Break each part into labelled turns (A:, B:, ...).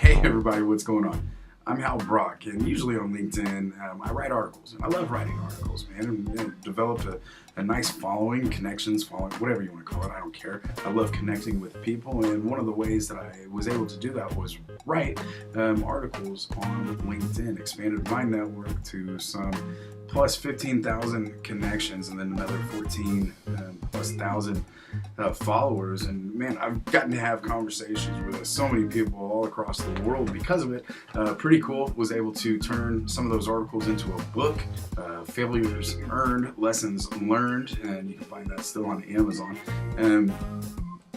A: Hey everybody, what's going on? I'm Hal Brock, and usually on LinkedIn, I write articles, and I love writing articles, man, and developed a nice following, connections, following, whatever you want to call it, I don't care. I love connecting with people, and one of the ways that I was able to do that was write articles on LinkedIn, expanded my network to some plus 15,000 connections, and then another 14 plus thousand followers. And man, I've gotten to have conversations with so many people all across the world because of it. Pretty cool. Was able to turn some of those articles into a book, Failures Earned, Lessons Learned, and you can find that still on Amazon.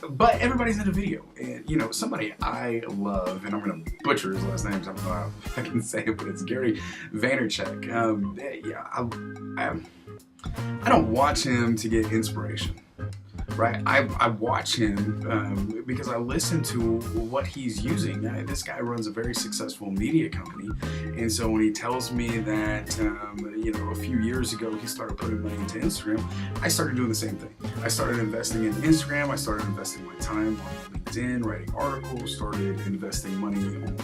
A: But everybody's into video, and you know, somebody I love, and I'm gonna butcher his last name, so I don't know how I can say it, but it's Gary Vaynerchuk. I don't watch him to get inspiration, right? I watch him because I listen to what he's using. This guy runs a very successful media company, and so when he tells me that a few years ago he started putting money into Instagram, I started doing the same thing. I started investing in Instagram. I started investing my time on LinkedIn, writing articles, started investing money on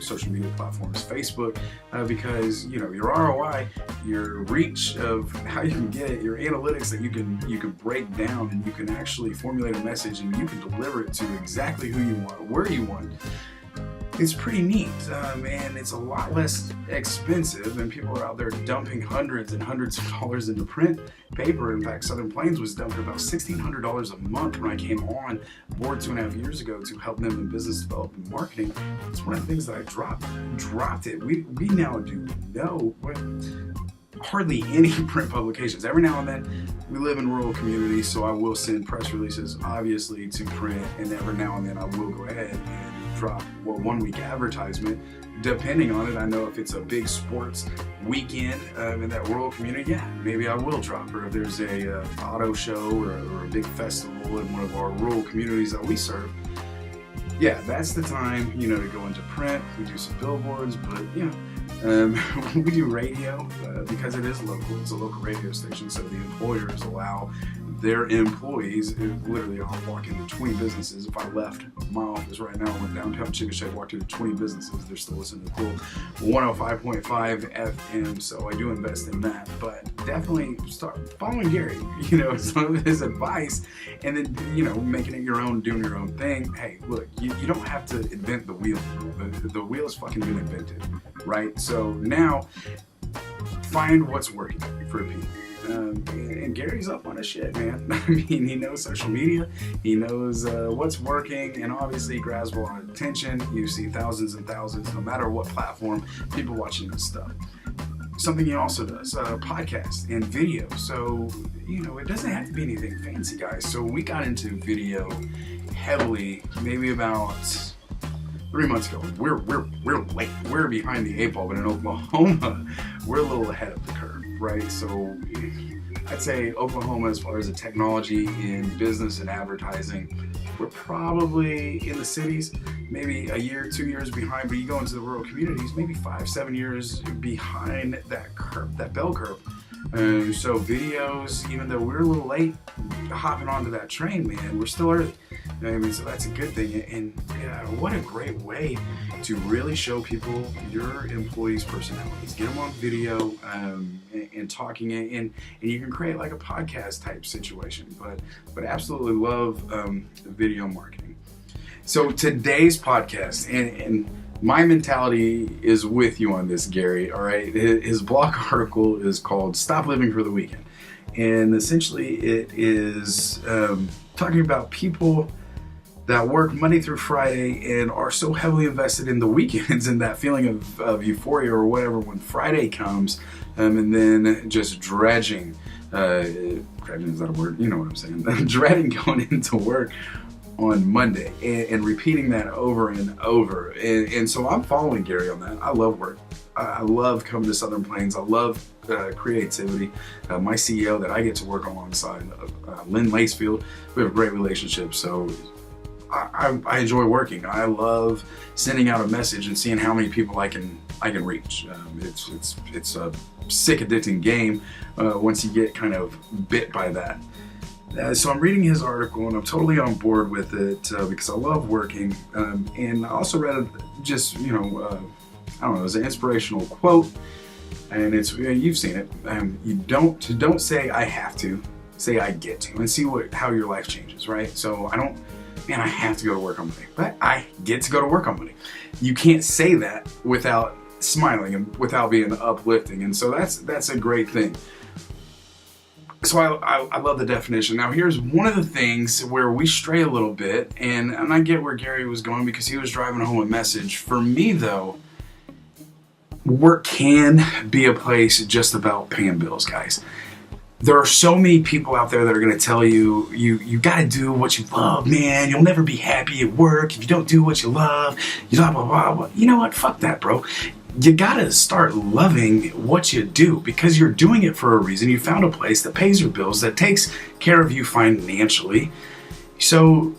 A: social media platforms, Facebook, because your ROI, your reach of how you can get it, your analytics that you can break down, and you can actually formulate a message and you can deliver it to exactly who you want, where you want. It's pretty neat, and it's a lot less expensive, and people are out there dumping hundreds and hundreds of dollars into print paper. In fact, Southern Plains was dumping about $1,600 a month when I came on board 2.5 years ago to help them in business development and marketing. It's one of the things that I dropped it. We now do hardly any print publications. Every now and then, we live in rural communities, so I will send press releases, obviously, to print, and every now and then I will go ahead and drop 1 week advertisement, depending on it. I know if it's a big sports weekend in that rural community, yeah, maybe I will drop. Or if there's a auto show or a big festival in one of our rural communities that we serve, yeah, that's the time, to go into print. We do some billboards, but we do radio because it is local. It's a local radio station, so the employers allow their employees, literally I'll walk into 20 businesses. If I left my office right now, went downtown Chickasha, walked into 20 businesses, they're still listening to cool 105.5 FM, so I do invest in that. But definitely start following Gary, some of his advice, and then, making it your own, doing your own thing. Hey, look, you don't have to invent the wheel. The wheel has fucking been invented, right? So now, find what's working for people. And Gary's up on his shit, man. I mean, he knows social media, he knows what's working, and obviously he grabs a lot of attention. You see thousands and thousands, no matter what platform, people watching this stuff. Something he also does, podcast and video. So, it doesn't have to be anything fancy, guys. So we got into video heavily, maybe about 3 months ago. We're late. We're behind the 8 ball, but in Oklahoma, we're a little ahead of the curve, right? So I'd say Oklahoma, as far as the technology in business and advertising, we're probably in the cities, maybe a year, 2 years behind, but you go into the rural communities, maybe 5-7 years behind that curve, that bell curve. So videos, even though we're a little late hopping onto that train, man, we're still early. So that's a good thing. And yeah, what a great way to really show people your employees' personalities. Get them on video and talking it, and you can create like a podcast type situation. But absolutely love video marketing. So today's podcast, and my mentality is with you on this, Gary, all right? His blog article is called Stop Living for the Weekend. And essentially it is talking about people that work Monday through Friday and are so heavily invested in the weekends and that feeling of euphoria or whatever when Friday comes, and then just dredging is that a word? You know what I'm saying? Dreading going into work on Monday and repeating that over and over. And so I'm following Gary on that. I love work. I love coming to Southern Plains. I love creativity. My CEO that I get to work alongside, Lynn Lacefield, we have a great relationship. So I enjoy working. I love sending out a message and seeing how many people I can reach. It's a sick, addicting game once you get kind of bit by that. So I'm reading his article and I'm totally on board with it because I love working. And I also read just, I don't know, it was an inspirational quote, and it's, you've seen it. You don't say I have to, say I get to, and see how your life changes, right? So I have to go to work on Monday, but I get to go to work on Monday. You can't say that without smiling and without being uplifting, and so that's a great thing. So I love the definition. Now here's one of the things where we stray a little bit, and I get where Gary was going because he was driving home a message. For me though, work can be a place just about paying bills, guys. There are so many people out there that are going to tell you, you got to do what you love, man. You'll never be happy at work if you don't do what you love. You blah, blah, blah, blah. You know what? Fuck that, bro. You got to start loving what you do because you're doing it for a reason. You found a place that pays your bills, that takes care of you financially. So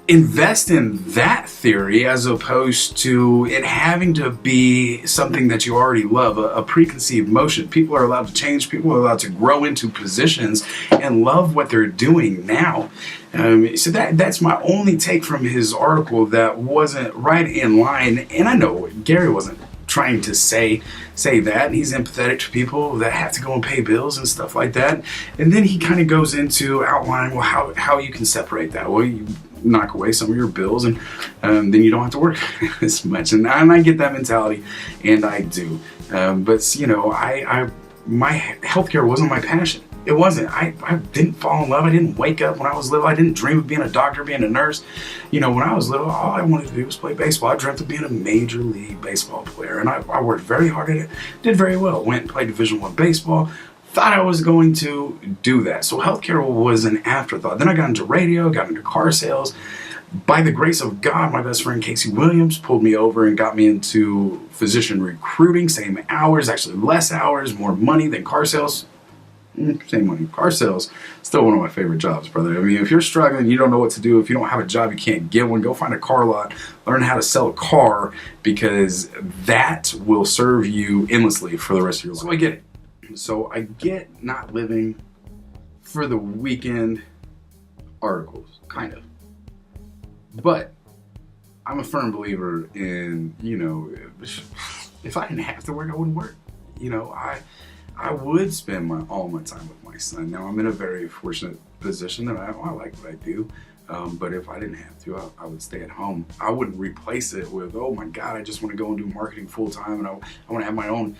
A: invest in that theory as opposed to it having to be something that you already love, a preconceived notion. People are allowed to change. People are allowed to grow into positions and love what they're doing now. So that's my only take from his article that wasn't right in line. And I know Gary wasn't trying to say that. He's empathetic to people that have to go and pay bills and stuff like that. And then he kind of goes into outlining, well, how you can separate that. Well, you knock away some of your bills and then you don't have to work as much. And I get that mentality, and I do. But my healthcare wasn't my passion. It wasn't. I didn't fall in love. I didn't wake up when I was little. I didn't dream of being a doctor, being a nurse. When I was little, all I wanted to do was play baseball. I dreamt of being a major league baseball player, and I worked very hard at it. Did very well. Went and played Division I baseball. Thought I was going to do that. So healthcare was an afterthought. Then I got into radio, got into car sales. By the grace of God, my best friend Casey Williams pulled me over and got me into physician recruiting. Same hours, actually less hours, more money than car sales. Same money. Car sales, still one of my favorite jobs, brother. I mean, if you're struggling, you don't know what to do, if you don't have a job, you can't get one, go find a car lot, learn how to sell a car, because that will serve you endlessly for the rest of your life. So I get it. So I get not living for the weekend articles, kind of. But I'm a firm believer in, if I didn't have to work, I wouldn't work. I would spend all my time with my son. Now, I'm in a very fortunate position that I like what I do. But if I didn't have to, I would stay at home. I wouldn't replace it with, oh my God, I just want to go and do marketing full time, and I want to have my own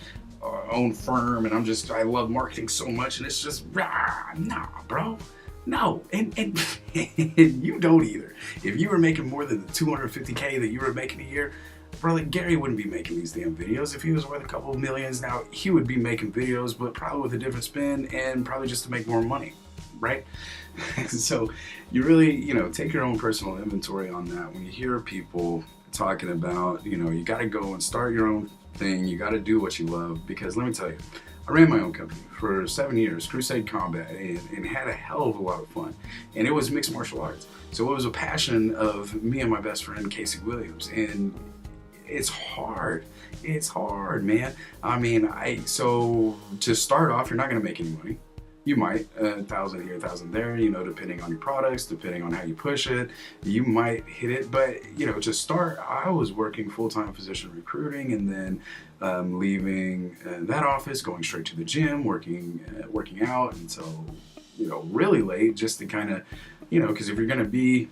A: firm, and I love marketing so much, and it's just, nah, bro. No, and you don't either. If you were making more than the $250K that you were making a year, brother, Gary wouldn't be making these damn videos. If he was worth a couple of millions now, he would be making videos, but probably with a different spin and probably just to make more money, right? So you really, take your own personal inventory on that. When you hear people talking about, you got to go and start your own thing, you got to do what you love, because let me tell you, I ran my own company for 7 years, Crusade Combat, and had a hell of a lot of fun. And it was mixed martial arts. So it was a passion of me and my best friend, Casey Williams. And it's hard. It's hard, man. I mean, so to start off, you're not going to make any money. You might, 1,000 here, 1,000 there, depending on your products, depending on how you push it, you might hit it. But, to start, I was working full-time physician recruiting, and then leaving that office, going straight to the gym, working out until, really late, just to kind of, because if you're going to be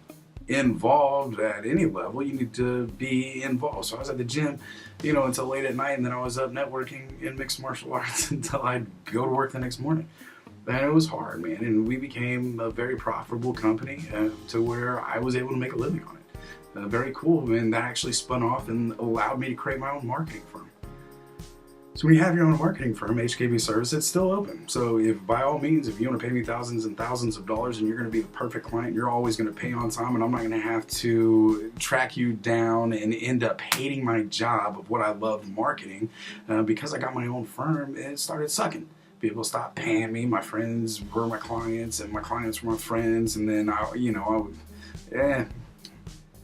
A: involved at any level, you need to be involved. So I was at the gym, until late at night, and then I was up networking in mixed martial arts until I'd go to work the next morning. And it was hard, man, and we became a very profitable company to where I was able to make a living on it. Very cool, and that actually spun off and allowed me to create my own marketing firm. So when you have your own marketing firm, HKB Service, it's still open. So if by all means, if you want to pay me thousands and thousands of dollars and you're going to be the perfect client, you're always going to pay on time, and I'm not going to have to track you down and end up hating my job of what I love marketing because I got my own firm, it started sucking. People stopped paying me. My friends were my clients, and my clients were my friends. And then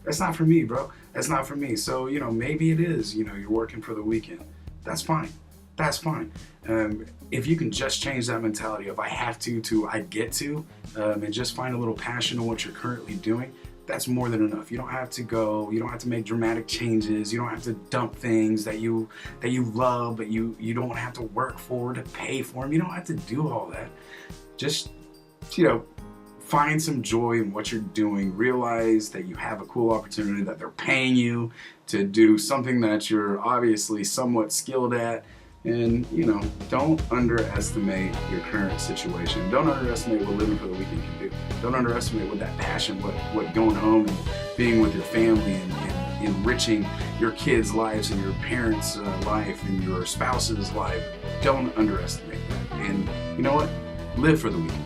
A: that's not for me, bro. That's not for me. So, maybe it is, you're working for the weekend. That's fine. that's fine. If you can just change that mentality of I have to I get to, and just find a little passion in what you're currently doing, that's more than enough. You don't have to make dramatic changes. You don't have to dump things that you love, but you don't have to work for to pay for them. You don't have to do all that. Just, find some joy in what you're doing. Realize that you have a cool opportunity, that they're paying you to do something that you're obviously somewhat skilled at. And, don't underestimate your current situation. Don't underestimate what living for the weekend can do. Don't underestimate what that passion, what going home and being with your family and enriching your kids' lives and your parents' life and your spouse's life. Don't underestimate that. And you know what? Live for the weekend.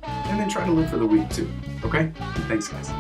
A: And then try to live for the week too. Okay? Thanks, guys.